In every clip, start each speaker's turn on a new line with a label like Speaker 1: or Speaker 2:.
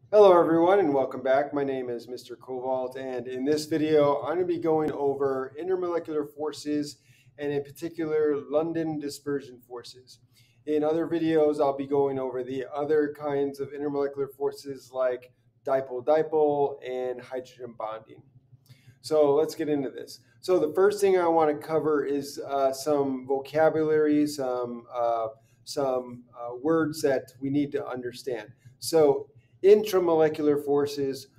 Speaker 1: Hello everyone and welcome back. My name is Mr. Cobalt, and in this video I'm going to be going over intermolecular forces and in particular London dispersion forces. In other videos I'll be going over the other kinds of intermolecular forces like dipole-dipole and hydrogen bonding. So let's get into this. So the first thing I want to cover is some vocabulary, some words that we need to understand. So intramolecular forces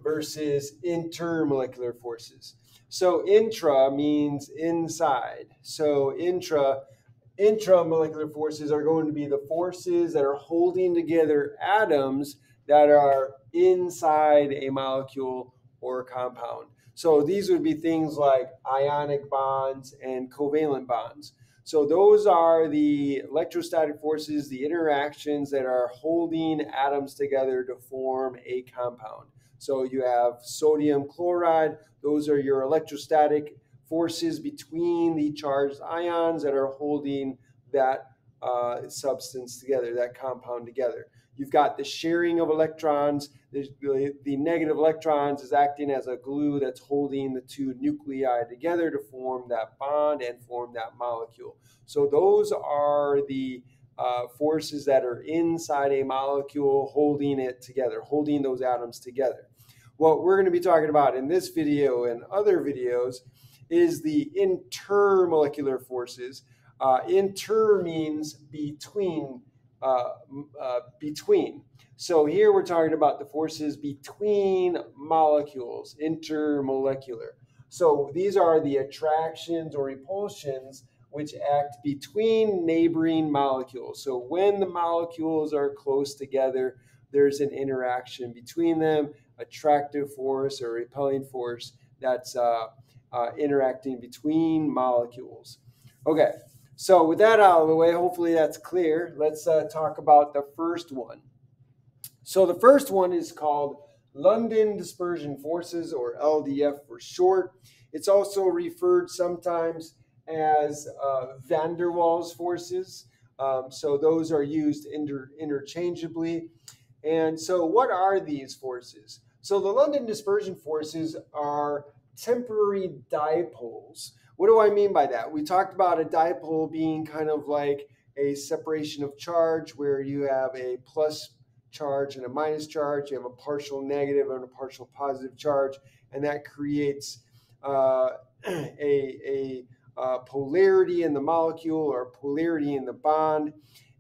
Speaker 1: versus intermolecular forces. So intra means inside. So intramolecular forces are going to be the forces that are holding together atoms that are inside a molecule or a compound. So these would be things like ionic bonds and covalent bonds. So those are the electrostatic forces, the interactions that are holding atoms together to form a compound. So you have sodium chloride, those are your electrostatic forces between the charged ions that are holding that substance together, that compound together. You've got the sharing of electrons. The negative electrons is acting as a glue that's holding the two nuclei together to form that bond and form that molecule. So those are the forces that are inside a molecule holding it together, holding those atoms together. What we're going to be talking about in this video and other videos is the intermolecular forces. Inter means between, between. So here we're talking about the forces between molecules, intermolecular. So these are the attractions or repulsions which act between neighboring molecules. So when the molecules are close together, there's an interaction between them, attractive force or repelling force that's interacting between molecules. Okay, so with that out of the way, hopefully that's clear. Let's talk about the first one. So the first one is called London dispersion forces, or LDF for short. It's also referred sometimes as van der Waals forces. So those are used interchangeably. And so what are these forces? So the London dispersion forces are temporary dipoles. What do I mean by that? We talked about a dipole being kind of like a separation of charge where you have a plus charge and a minus charge. You have a partial negative and a partial positive charge, and that creates a polarity in the molecule or polarity in the bond.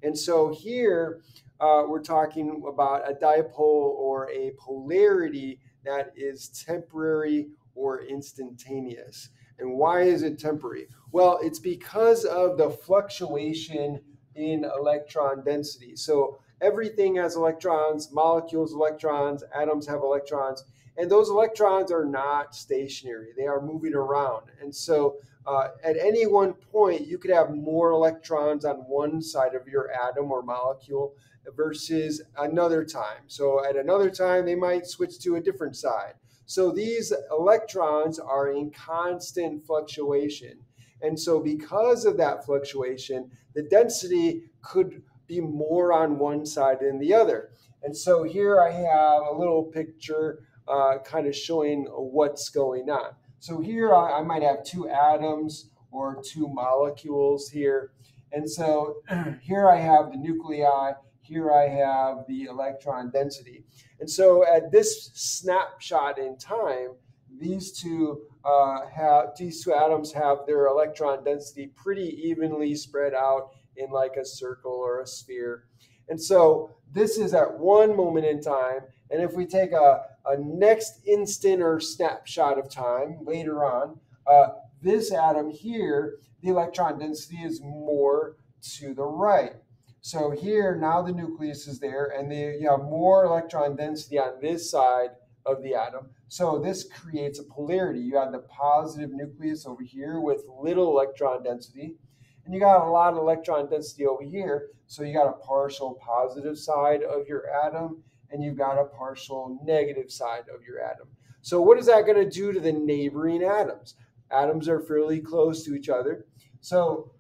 Speaker 1: And so here we're talking about a dipole or a polarity that is temporary or instantaneous. And why is it temporary? Well, it's because of the fluctuation in electron density. So everything has electrons, molecules, electrons, atoms have electrons, and those electrons are not stationary. They are moving around. And so at any one point, you could have more electrons on one side of your atom or molecule versus another time. So at another time, they might switch to a different side. So these electrons are in constant fluctuation. And so because of that fluctuation, the density could be more on one side than the other. And so here I have a little picture kind of showing what's going on. So here I might have two atoms or two molecules here. And so here I have the nuclei, here I have the electron density. And so at this snapshot in time, these two atoms have their electron density pretty evenly spread out in like a circle or a sphere. And so this is at one moment in time. And if we take a next instant or snapshot of time later on, this atom here, the electron density is more to the right. So here, now the nucleus is there, and you have more electron density on this side of the atom. So this creates a polarity. You have the positive nucleus over here with little electron density, and you got a lot of electron density over here. So you got a partial positive side of your atom, and you've got a partial negative side of your atom. So what is that going to do to the neighboring atoms? Atoms are fairly close to each other. So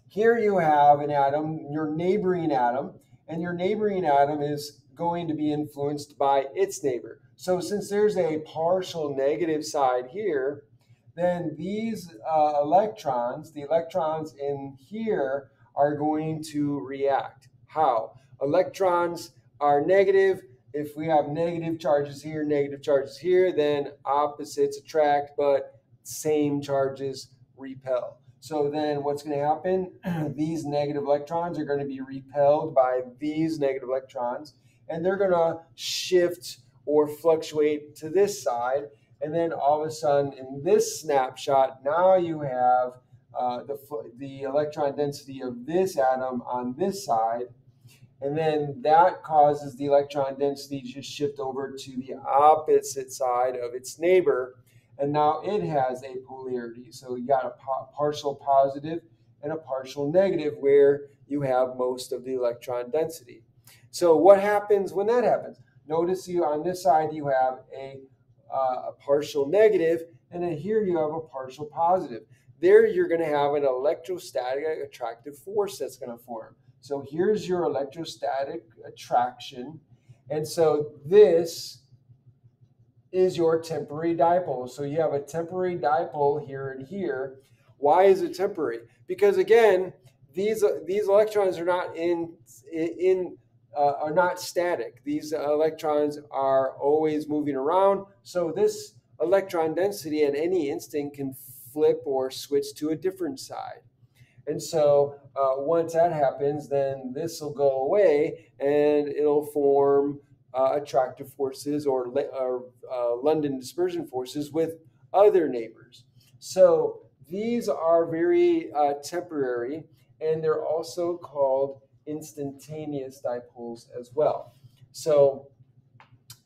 Speaker 1: here you have an atom, your neighboring atom, and your neighboring atom is going to be influenced by its neighbor. So since there's a partial negative side here, then these electrons, the electrons in here, are going to react. How? Electrons are negative. If we have negative charges here, then opposites attract, but same charges repel. So then what's going to happen? These negative electrons are going to be repelled by these negative electrons, and they're going to shift or fluctuate to this side. And then all of a sudden, in this snapshot, now you have the electron density of this atom on this side. And then that causes the electron density to shift over to the opposite side of its neighbor. And now it has a polarity. So you got a partial positive and a partial negative where you have most of the electron density. So what happens when that happens? Notice you on this side you have a partial negative, and then here you have a partial positive. There you're going to have an electrostatic attractive force that's going to form. So here's your electrostatic attraction, and so this is your temporary dipole. So you have a temporary dipole here and here. Why is it temporary? Because again, these electrons are not are not static. These electrons are always moving around. So this electron density at any instant can flip or switch to a different side. And so once that happens, then this will go away and it'll form attractive forces or London dispersion forces with other neighbors. So these are very temporary, and they're also called instantaneous dipoles as well. So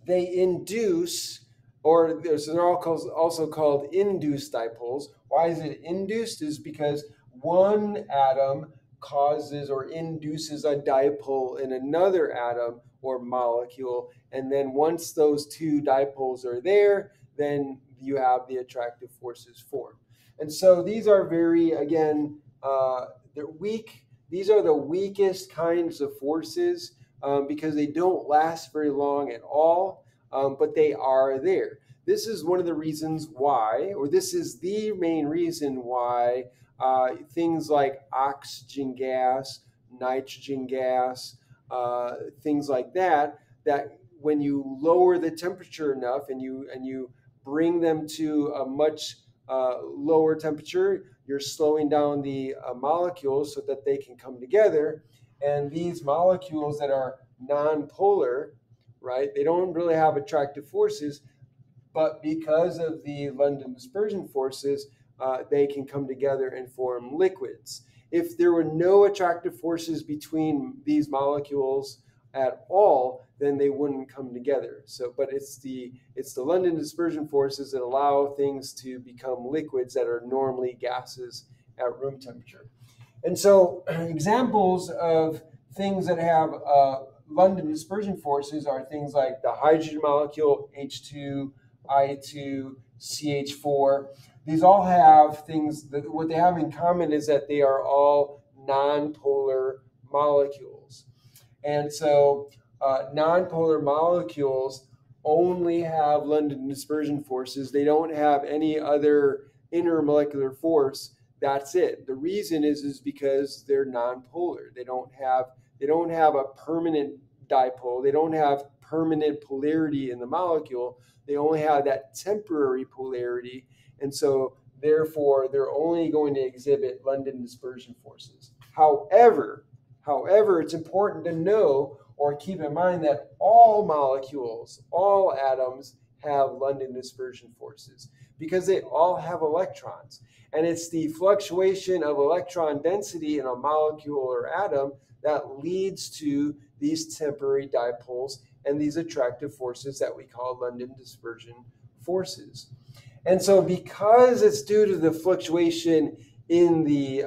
Speaker 1: they induce, or they're also called induced dipoles. Why is it induced? Is because one atom causes or induces a dipole in another atom or molecule, and then once those two dipoles are there, then you have the attractive forces formed. And so these are very, again, they're weak. These are the weakest kinds of forces because they don't last very long at all, but they are there. This is one of the reasons why, or this is the main reason why things like oxygen gas, nitrogen gas, things like that, that when you lower the temperature enough and you bring them to a much lower temperature, you're slowing down the molecules so that they can come together. And these molecules that are nonpolar, right, they don't really have attractive forces, but because of the London dispersion forces, they can come together and form liquids. If there were no attractive forces between these molecules at all, then they wouldn't come together. So, but it's the London dispersion forces that allow things to become liquids that are normally gases at room temperature. And so, examples of things that have London dispersion forces are things like the hydrogen molecule H2, I2, CH4. These all have things that what they have in common is that they are all nonpolar molecules. And so nonpolar molecules only have London dispersion forces. They don't have any other intermolecular force. That's it. The reason is because they're nonpolar. They don't have a permanent dipole. They don't have permanent polarity in the molecule. They only have that temporary polarity. And so therefore they're only going to exhibit London dispersion forces. However, it's important to know or keep in mind that all molecules, all atoms have London dispersion forces because they all have electrons. And it's the fluctuation of electron density in a molecule or atom that leads to these temporary dipoles and these attractive forces that we call London dispersion forces. And so because it's due to the fluctuation in the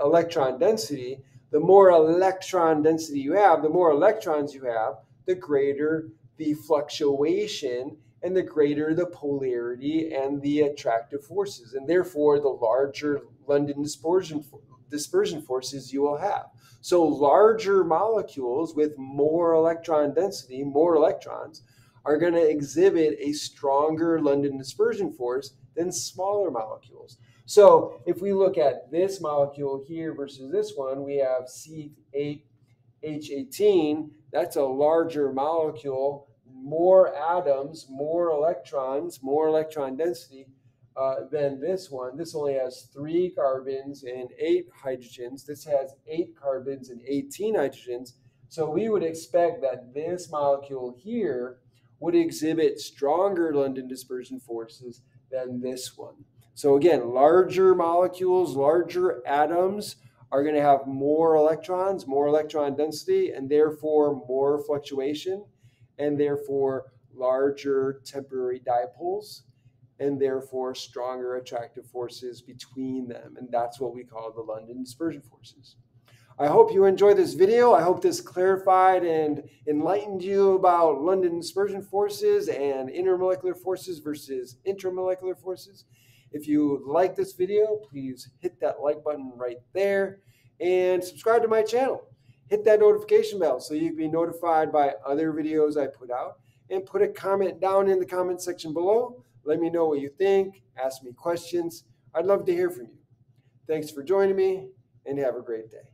Speaker 1: electron density, the more electron density you have, the more electrons you have, the greater the fluctuation and the greater the polarity and the attractive forces. And therefore, the larger London dispersion dispersion forces you will have. So larger molecules with more electron density, more electrons, are going to exhibit a stronger London dispersion force than smaller molecules. So if we look at this molecule here versus this one, we have C8H18. That's a larger molecule, more atoms, more electrons, more electron density than this one. This only has 3 carbons and 8 hydrogens. This has 8 carbons and 18 hydrogens. So we would expect that this molecule here would exhibit stronger London dispersion forces than this one. So again, larger molecules, larger atoms are going to have more electrons, more electron density, and therefore more fluctuation, and therefore larger temporary dipoles, and therefore stronger attractive forces between them. And that's what we call the London dispersion forces. I hope you enjoyed this video. I hope this clarified and enlightened you about London dispersion forces and intermolecular forces versus intramolecular forces. If you like this video, please hit that like button right there and subscribe to my channel. Hit that notification bell so you can be notified by other videos I put out, and put a comment down in the comment section below. Let me know what you think. Ask me questions. I'd love to hear from you. Thanks for joining me, and have a great day.